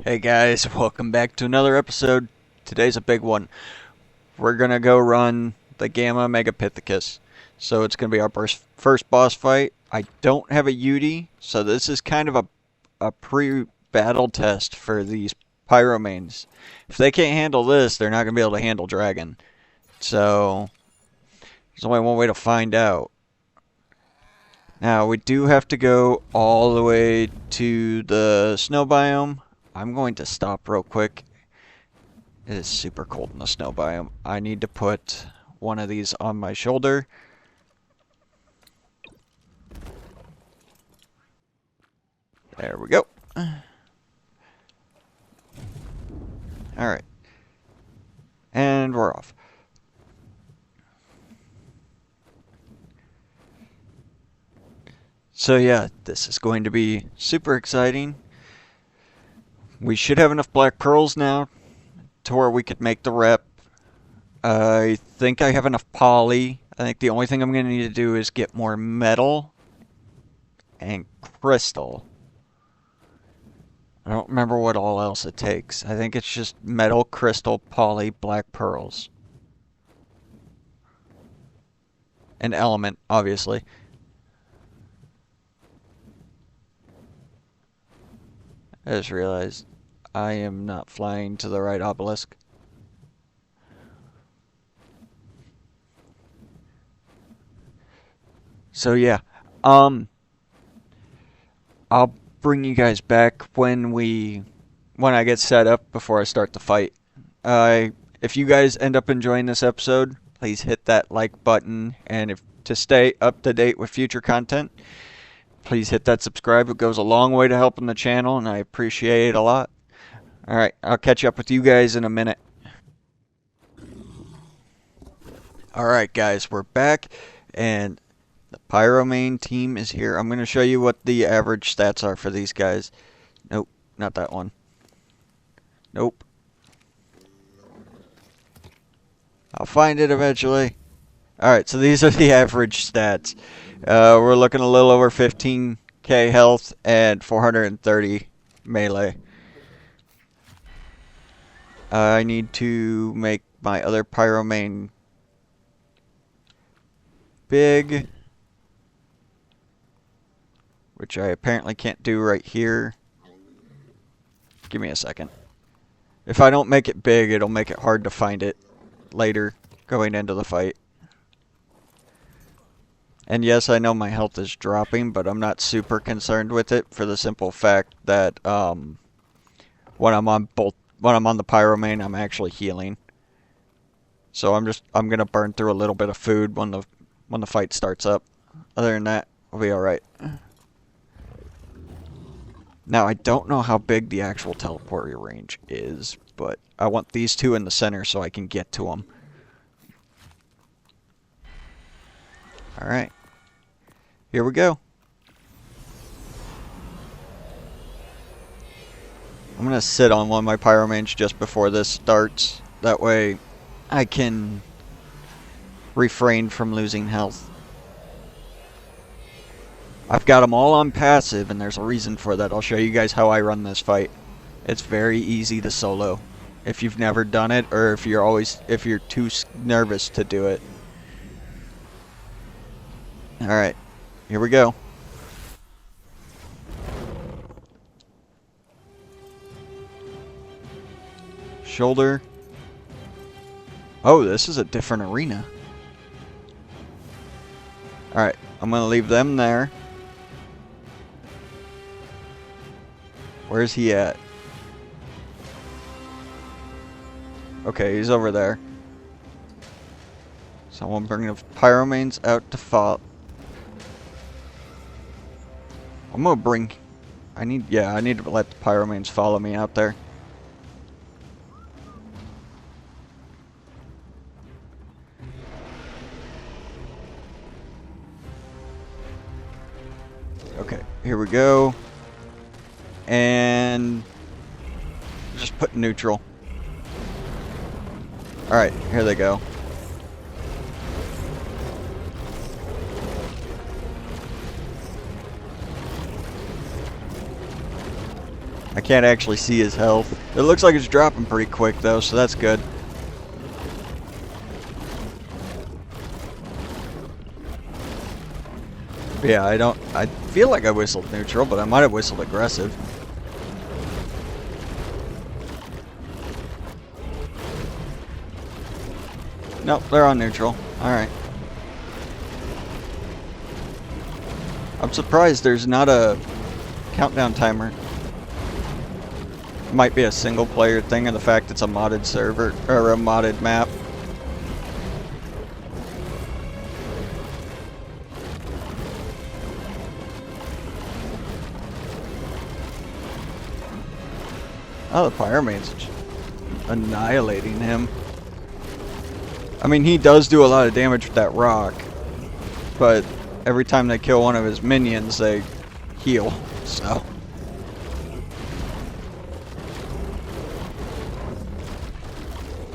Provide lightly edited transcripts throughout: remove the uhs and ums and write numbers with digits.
Hey guys, welcome back to another episode. Today's a big one. We're gonna go run the Gamma Megapithecus. So it's gonna be our first boss fight. I don't have a UD, so this is kind of a pre-battle test for these Pyromanes. If they can't handle this, they're not gonna be able to handle Dragon. So there's only one way to find out. Now we do have to go all the way to the snow biome. I'm going to stop real quick. It is super cold in the snow biome. I need to put one of these on my shoulder. There we go. Alright. And we're off. So yeah, this is going to be super exciting. We should have enough black pearls now to where we could make the rep. I think I have enough poly. I think the only thing I'm going to need to do is get more metal and crystal. I don't remember what all else it takes. I think it's just metal, crystal, poly, black pearls. An element, obviously. I just realized I am not flying to the right obelisk. So yeah, I'll bring you guys back when I get set up before I start the fight. If you guys end up enjoying this episode, please hit that like button, and if to stay up to date with future content, please hit that subscribe. It goes a long way to helping the channel, and I appreciate it a lot. Alright, I'll catch up with you guys in a minute. Alright guys, we're back, and the Pyromane team is here. I'm going to show you what the average stats are for these guys. Nope, not that one. Nope. I'll find it eventually. Alright, so these are the average stats. We're looking a little over 15k health and 430 melee. I need to make my other Pyromane big, which I apparently can't do right here. Give me a second. If I don't make it big, it'll make it hard to find it later going into the fight. And yes, I know my health is dropping, but I'm not super concerned with it for the simple fact that when I'm on the Pyromane, I'm actually healing. So I'm gonna burn through a little bit of food when the fight starts up. Other than that, I'll be all right. Now I don't know how big the actual teleporter range is, but I want these two in the center so I can get to them. Alright. Here we go. I'm going to sit on one of my Pyromanes just before this starts. That way I can refrain from losing health. I've got them all on passive, and there's a reason for that. I'll show you guys how I run this fight. It's very easy to solo if you've never done it, or if you're too nervous to do it. Alright, here we go. Shoulder. Oh, this is a different arena. Alright, I'm going to leave them there. Where's he at? Okay, he's over there. So I'm bringing the Pyromanes out to fall. I'm gonna bring... I need to let the Pyromanes follow me out there. Okay, here we go. And... just put neutral. Alright, here they go. I can't actually see his health. It looks like it's dropping pretty quick though, so that's good. But yeah, I feel like I whistled neutral, but I might have whistled aggressive. Nope, they're on neutral. Alright. I'm surprised there's not a countdown timer. It might be a single player thing, and the fact it's a modded server, or a modded map. Oh, the Pyramane's annihilating him. I mean, he does do a lot of damage with that rock, but every time they kill one of his minions, they heal, so.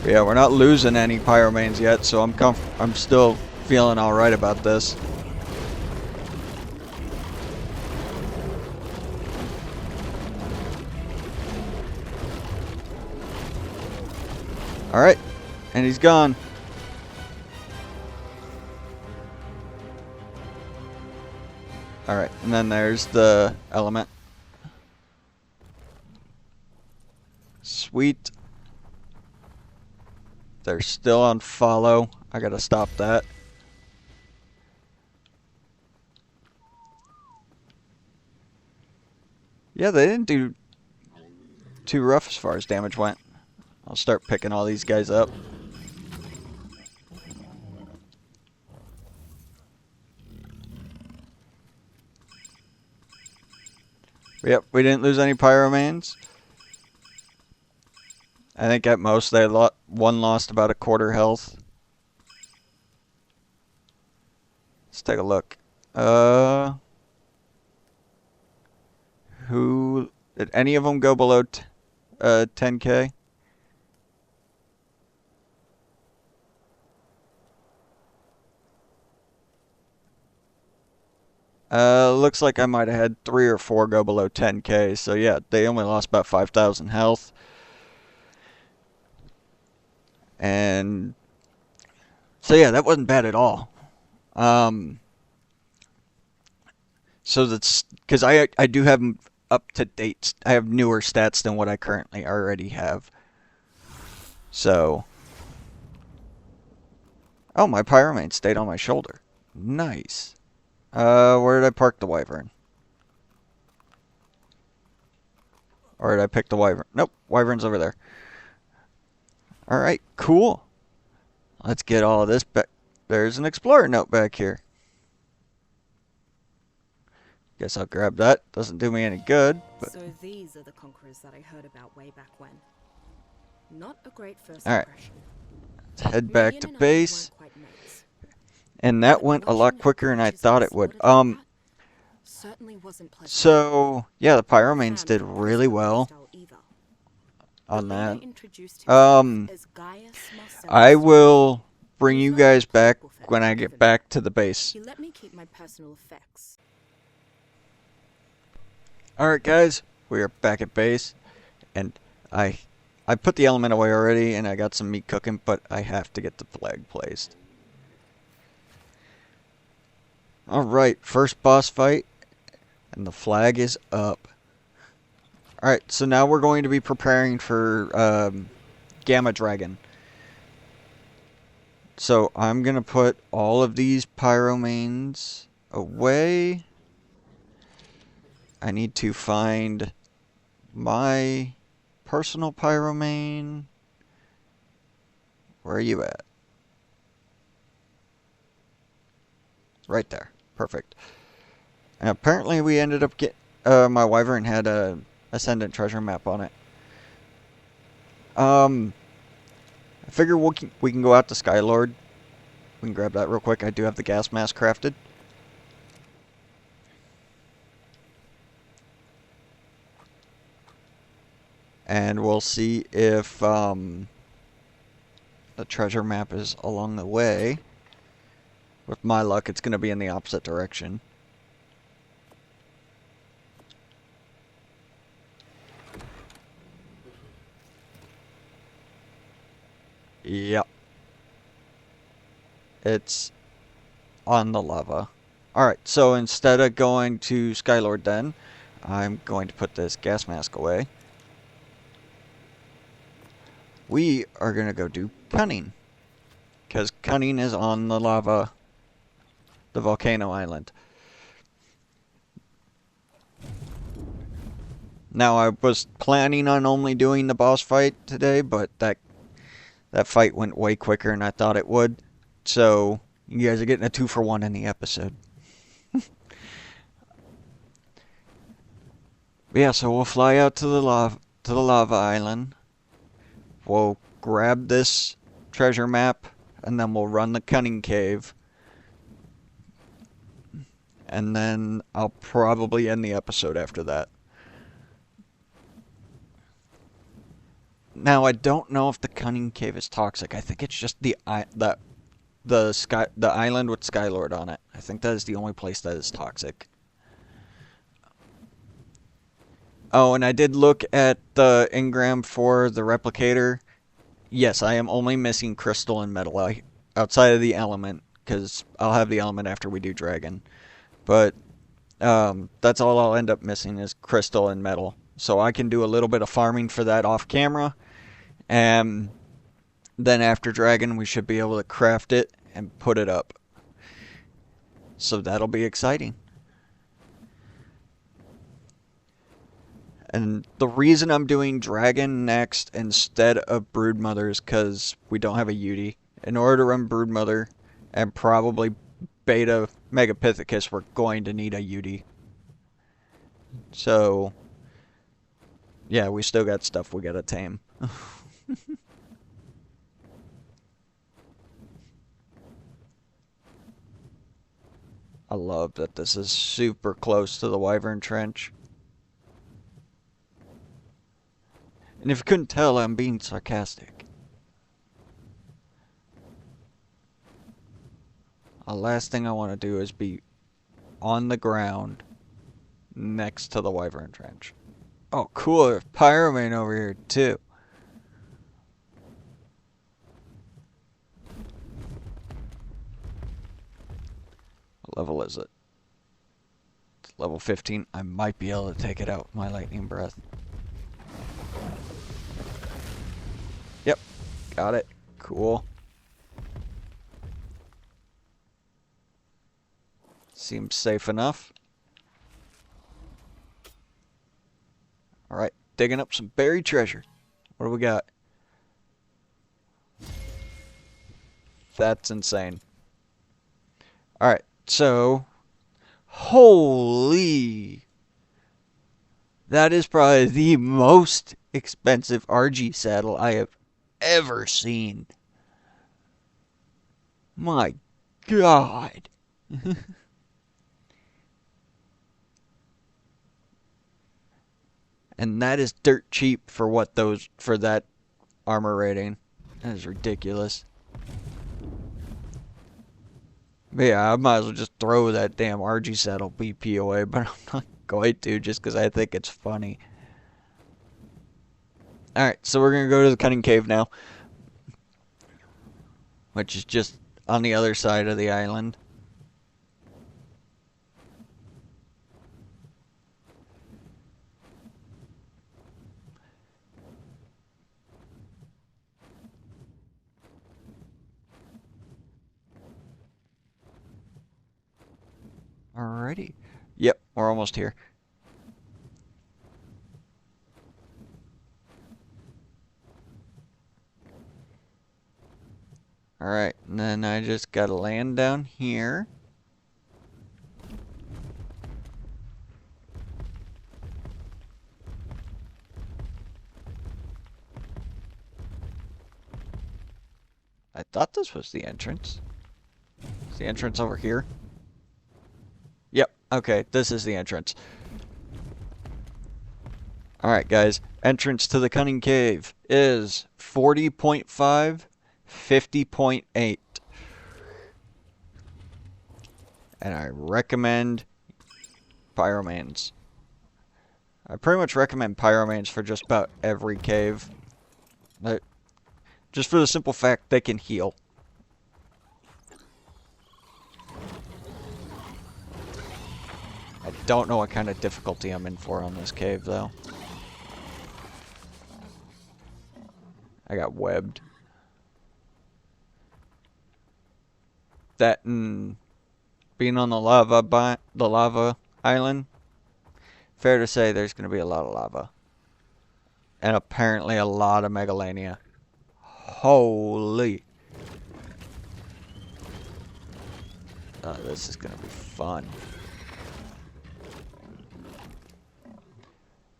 But yeah, we're not losing any Pyramanes yet, so I'm still feeling alright about this. Alright, and he's gone. Alright, and then there's the element. Sweet. They're still on follow. I gotta stop that. Yeah, they didn't do too rough as far as damage went. I'll start picking all these guys up. Yep, we didn't lose any Pyromanes. I think at most they one lost about a quarter health. Let's take a look. Who did any of them go below 10k? Looks like I might have had 3 or 4 go below 10k. So yeah, they only lost about 5,000 health. And so yeah, that wasn't bad at all. So that's because I do have up to date. I have newer stats than what I currently already have. So, oh, my Pyromane stayed on my shoulder. Nice. Where did I park the Wyvern? Or did I pick the Wyvern? Nope, Wyvern's over there. Alright, cool. Let's get all of this back. There's an Explorer note back here. Guess I'll grab that. Doesn't do me any good. But... So these are the conquerors that I heard about way back when. Not a great first Alright. impression. Let's head back to base. And that went a lot quicker than I thought it would. So, yeah, the Pyromanes did really well on that. I will bring you guys back when I get back to the base. Alright guys, we are back at base, and I put the element away already, and I got some meat cooking, but I have to get the flag placed. Alright, first boss fight, and the flag is up. Alright, so now we're going to be preparing for Gamma Dragon. So I'm going to put all of these Pyromanes away. I need to find my personal Pyromane. Where are you at? Right there. Perfect. And apparently we ended up my Wyvern had a Ascendant treasure map on it. I figure we can go out to Skylord. We can grab that real quick. I do have the gas mask crafted. And we'll see if the treasure map is along the way. With my luck, it's going to be in the opposite direction. Yep. It's on the lava. Alright, so instead of going to Skylord Den, I'm going to put this gas mask away. We are going to go do Cunning. Because Cunning is on the lava, the volcano island. Now, I was planning on only doing the boss fight today, but that fight went way quicker than I thought it would. So, you guys are getting a 2-for-1 in the episode. Yeah, so we'll fly out to the lava island. We'll grab this treasure map, and then we'll run the Cunning Cave. And then I'll probably end the episode after that. Now, I don't know if the Cunning Cave is toxic. I think it's just the island with Skylord on it. I think that is the only place that is toxic. Oh, and I did look at the engram for the replicator. Yes, I am only missing crystal and metal outside of the element, because I'll have the element after we do dragon. But that's all I'll end up missing is crystal and metal. So I can do a little bit of farming for that off camera. And then after dragon, we should be able to craft it and put it up. So that'll be exciting. And the reason I'm doing dragon next instead of broodmother is because we don't have a Yudi. In order to run broodmother and probably beta megapithecus, we're going to need a Yudi. So, yeah, we still got stuff we gotta tame. I love that this is super close to the Wyvern Trench. And if you couldn't tell, I'm being sarcastic. The last thing I want to do is be on the ground next to the Wyvern Trench. Oh, cool. There's Pyromane over here, too. What level is it? It's level 15. I might be able to take it out with my lightning breath. Yep. Got it. Cool. Seems safe enough. Alright, digging up some buried treasure. What do we got? That's insane. Alright, so... Holy... That is probably the most expensive RG saddle I have ever seen. My God. And that is dirt cheap for for that armor rating. That is ridiculous. But yeah, I might as well just throw that damn RG saddle BP away, but I'm not going to just because I think it's funny. Alright, so we're going to go to the Cunning Cave now, which is just on the other side of the island. Alrighty. Yep, we're almost here. Alright, and then I just gotta land down here. I thought this was the entrance. Is the entrance over here? Yep, okay, this is the entrance. Alright guys, entrance to the Cunning Cave is 40.5, 50.8. And I recommend Pyromanes. I pretty much recommend Pyromanes for just about every cave. Just for the simple fact they can heal. I don't know what kind of difficulty I'm in for on this cave, though. I got webbed. That and being on the lava island, fair to say there's going to be a lot of lava. And apparently a lot of megalania. Holy. Oh, this is going to be fun.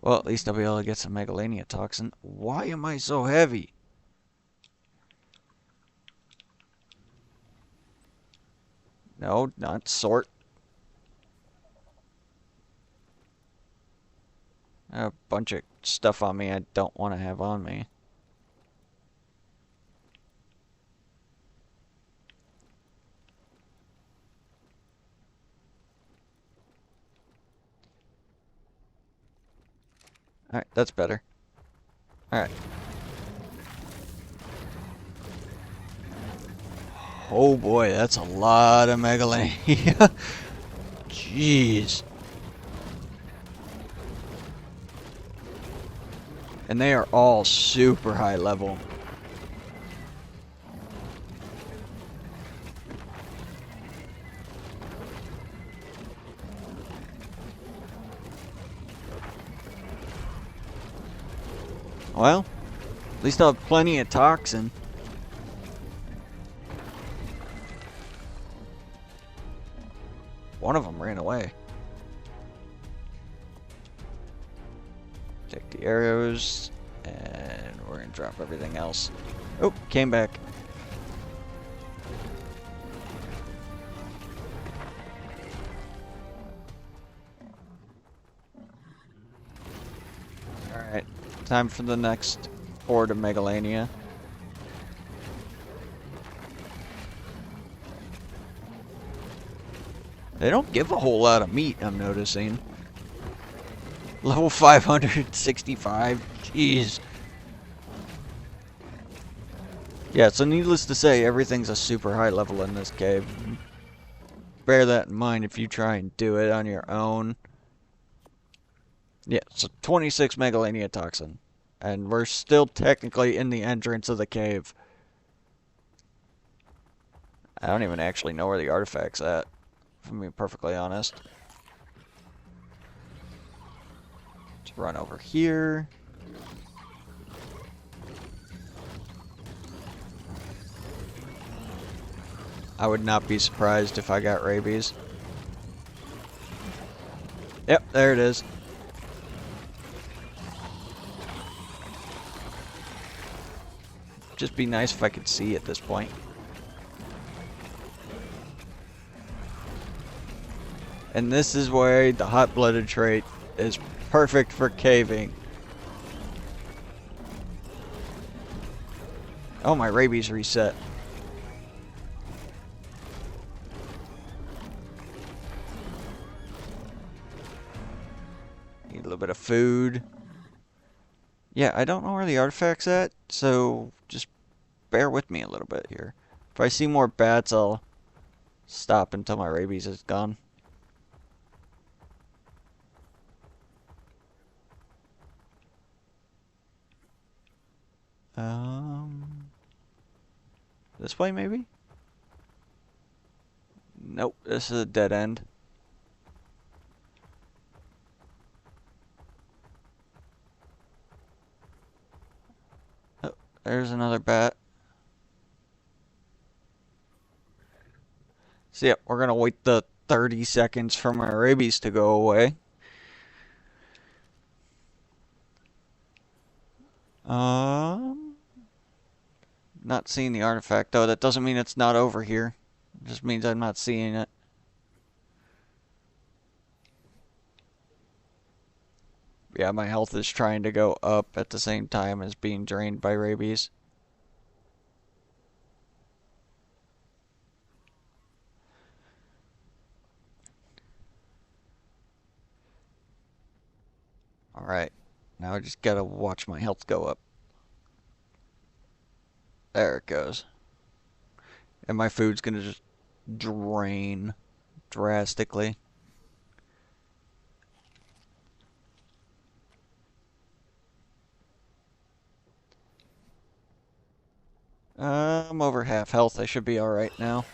Well, at least I'll be able to get some megalania toxin. Why am I so heavy? No, not sort. A bunch of stuff on me I don't want to have on me. Alright, that's better. Alright. Oh boy, that's a lot of megalania. Jeez. And they are all super high level. Well, at least I'll have plenty of toxin. One of them ran away. Take the arrows, and we're gonna drop everything else. Oh, came back. Alright, time for the next horde of megalania. They don't give a whole lot of meat, I'm noticing. Level 565. Jeez. Yeah, so needless to say, everything's a super high level in this cave. Bear that in mind if you try and do it on your own. Yeah, so 26 megalania toxin. And we're still technically in the entrance of the cave. I don't even actually know where the artifact's at, if I'm being perfectly honest. Let's run over here. I would not be surprised if I got rabies. Yep, there it is. Just be nice if I could see at this point. And this is why the hot-blooded trait is perfect for caving. Oh, my rabies reset. Need a little bit of food. Yeah, I don't know where the artifact's at, so just bear with me a little bit here. If I see more bats, I'll stop until my rabies is gone. This way maybe? Nope, this is a dead end. Oh, there's another bat. So yeah, we're gonna wait the 30 seconds for my rabies to go away. Not seeing the artifact though. That doesn't mean it's not over here. It just means I'm not seeing it. Yeah, my health is trying to go up at the same time as being drained by rabies. Alright, now I just gotta watch my health go up. There it goes. And my food's gonna just drain drastically. I'm over half health. I should be alright now.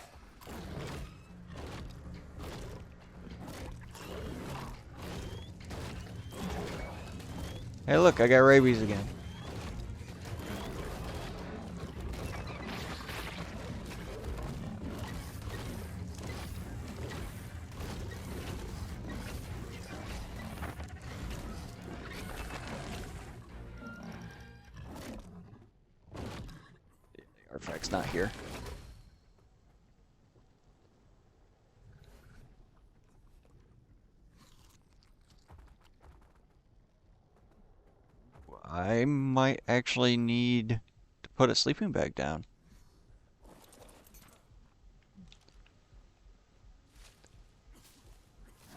Hey, look, I got rabies again. The artifact's not here. I might actually need to put a sleeping bag down.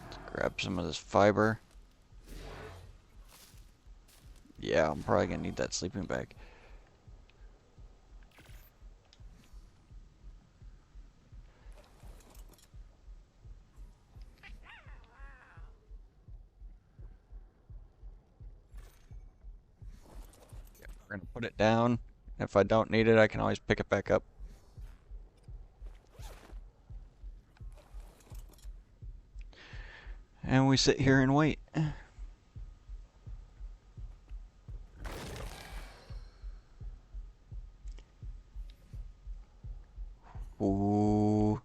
Let's grab some of this fiber. Yeah, I'm probably gonna need that sleeping bag. Yeah, we're gonna put it down. If I don't need it, I can always pick it back up. And we sit here and wait. Ooh.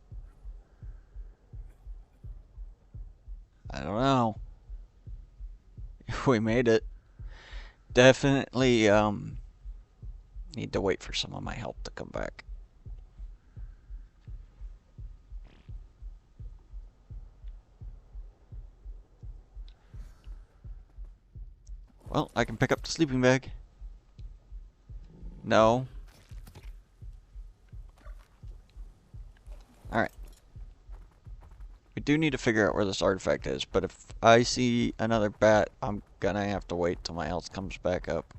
I don't know. We made it. Definitely need to wait for some of my health to come back. Well, I can pick up the sleeping bag. No. Alright. We do need to figure out where this artifact is, but if I see another bat, I'm gonna have to wait till my health comes back up.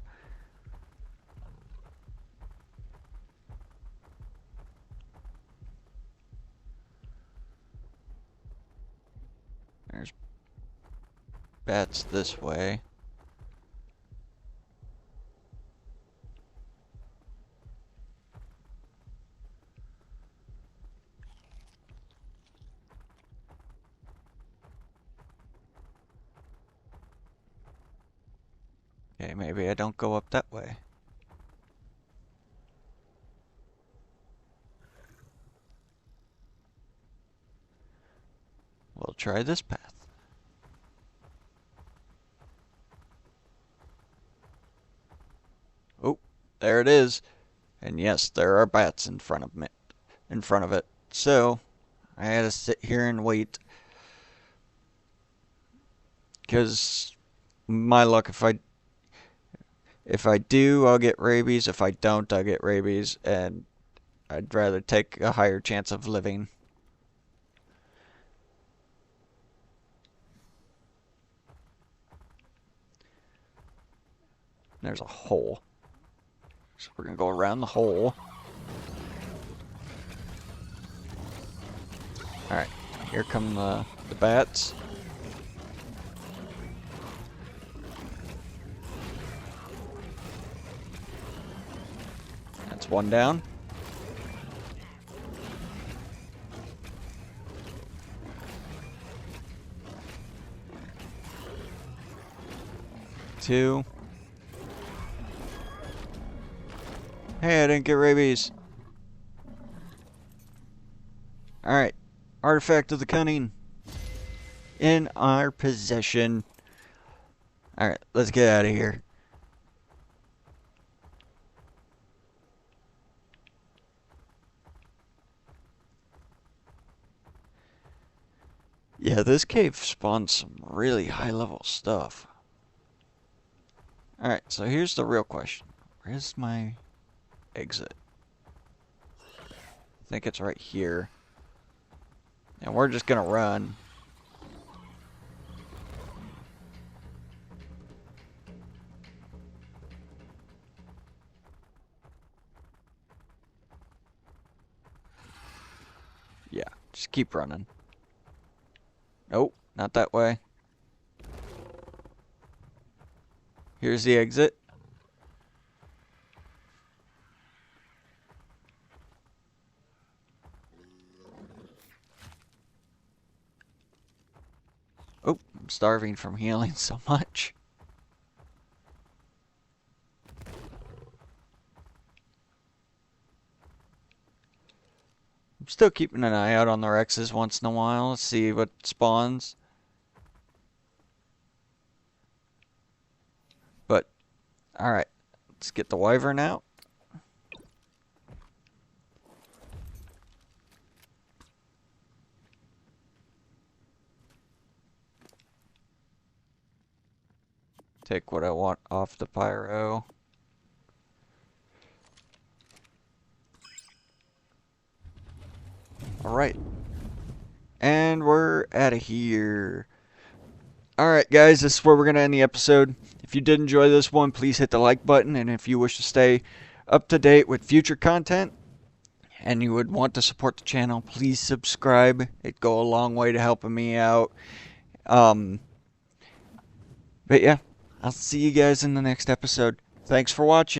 There's bats this way. Okay, maybe I don't go up that way. We'll try this path. Oh, there it is. And yes, there are bats in front of it. So, I had to sit here and wait. Because my luck, if I do, I'll get rabies. If I don't, I'll get rabies. And I'd rather take a higher chance of living. There's a hole. So we're going to go around the hole. Alright, here come the bats. That's one down. Two. Hey, I didn't get rabies. Alright. Artifact of the Cunning. In our possession. Alright, let's get out of here. Yeah, this cave spawns some really high level stuff. Alright, so here's the real question. Where's my exit? I think it's right here. And we're just gonna run. keep running. Nope, not that way. Here's the exit. Oh, I'm starving from healing so much. I'm still keeping an eye out on the Rexes once in a while. Let's see what spawns. But, alright. Let's get the Wyvern out. Take what I want off the pyro. Alright. And we're out of here. Alright guys, this is where we're going to end the episode. If you did enjoy this one, please hit the like button. And if you wish to stay up to date with future content and you would want to support the channel, please subscribe. It'd go a long way to helping me out. But yeah, I'll see you guys in the next episode. Thanks for watching.